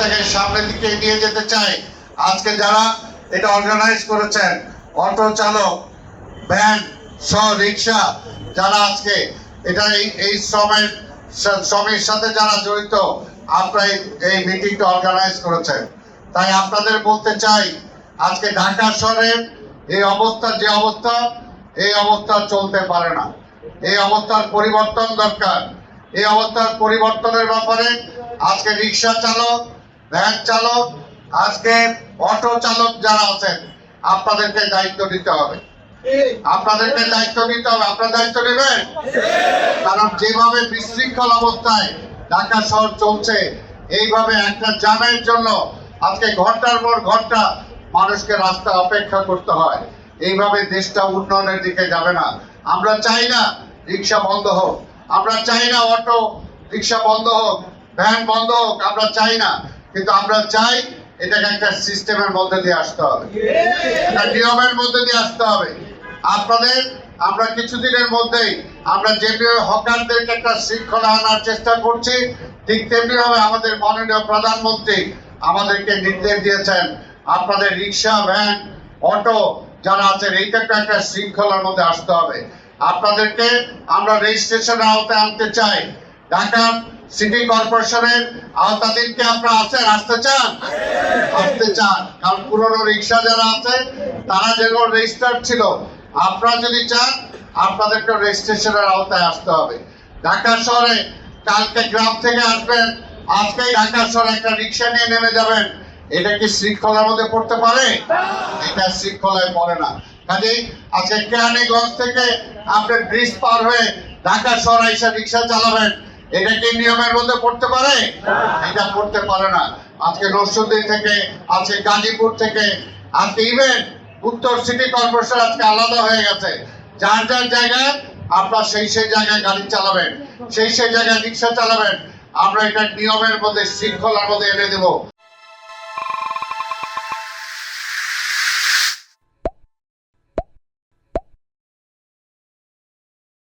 দেশটাকে সামনের দিকে নিয়ে যেতে চাই। আজকে যারা এটা অর্গানাইজ করেছেন, অটো চালক, ভ্যান সহ রিক্সা, যারা আজকে এটা এই শ্রমের সাথে যারা জড়িত, আপনারা এই মিটিংটা অর্গানাইজ করেছেন। তাই আপনাদের বলতে চাই, আজকে ঢাকা শহরের এই অবস্থা, যে অবস্থা, এই অবস্থা চলতে পারে না। এই অবস্থার পরিবর্তন দরকার। এই অবস্থার পরিবর্তনের ব্যাপারে আজকে রিক্সা চালক, ভ্যান চালক, আজকে অটো চালক যারা আছেন, আপনাদেরকে দায়িত্ব নিতে হবে। আপনাদেরকে দায়িত্ব নিতে হবে। আপনারা দায়িত্ব নেবেন? কারণ যেভাবে বিশৃঙ্খল অবস্থায় ঢাকা শহর চলছে, এইভাবে একটা জ্যামের জন্য আজকে ঘন্টার পর ঘন্টা মানুষকে রাস্তা অপেক্ষা করতে হয়। এইভাবে দেশটা উন্নয়নের দিকে যাবে না। আমরা চাই না রিক্সা বন্ধ হোক, আমরা চাই না অটো রিক্সা বন্ধ হোক, ভ্যান বন্ধ হোক, আমরা চাই না। কিন্তু আমরা চাই এটাকে একটা সিস্টেমের মধ্যে দিয়ে আসতে হবে, একটা নিয়মের মধ্যে দিয়ে আসতে হবে। আপনাদের আমরা কিছুদিনের মধ্যেই আমরা যেভাবে হকারদেরকে একটা শৃঙ্খলা আনার চেষ্টা করছি, ঠিক তেমনি ভাবে আমাদের মাননীয় প্রধানমন্ত্রী আমাদেরকে নির্দেশ দিয়েছেন, আপনাদের রিক্সা, ভ্যান, অটো যারা আছেন, এইটাকে একটা শৃঙ্খলার মধ্যে আসতে হবে। আপনাদেরকে আমরা রেজিস্ট্রেশনের আওতায় আনতে চাই। ঢাকা সিটি কর্পোরেশনের আওতাধীনকে আপনারা আসতে চান? আসতে চান। কারণ পুরনো রিক্সা যারা আছে তারা যেগুলো রেজিস্টার্ড ছিল, আপনারা যদি চান আপনাদেরকে রেজিস্ট্রেশনের আওতায় আসতে হবে। ঢাকা শহরে কালকে গ্রাম থেকে আসবেন, আজকেই ঢাকা শহরে একটা রিক্সা নিয়ে নেমে যাবেন, এটা কি শৃঙ্খলার মধ্যে পড়তে পারে? এটা শৃঙ্খলায় পড়ে না। কাজেই আজকে কেরানীগঞ্জ থেকে আপনার ব্রিজ পার হয়ে ঢাকা শহরে এসে রিক্সা চালাবেন, এটা কি নিয়মের মধ্যে পড়তে পারে? এটা পড়তে পারে না। আজকে নরসিংদী থেকে, আজকে গাজীপুর থেকে, আজকে ইভেন উত্তর সিটি কর্পোরেশন আজকে আলাদা হয়ে গেছে। যার যার জায়গায় আপনার সেই জায়গায় গাড়ি চালাবেন, সেই জায়গায় রিক্সা চালাবেন। আমরা এটা নিয়মের মধ্যে, শৃঙ্খলার মধ্যে এনে দেবো।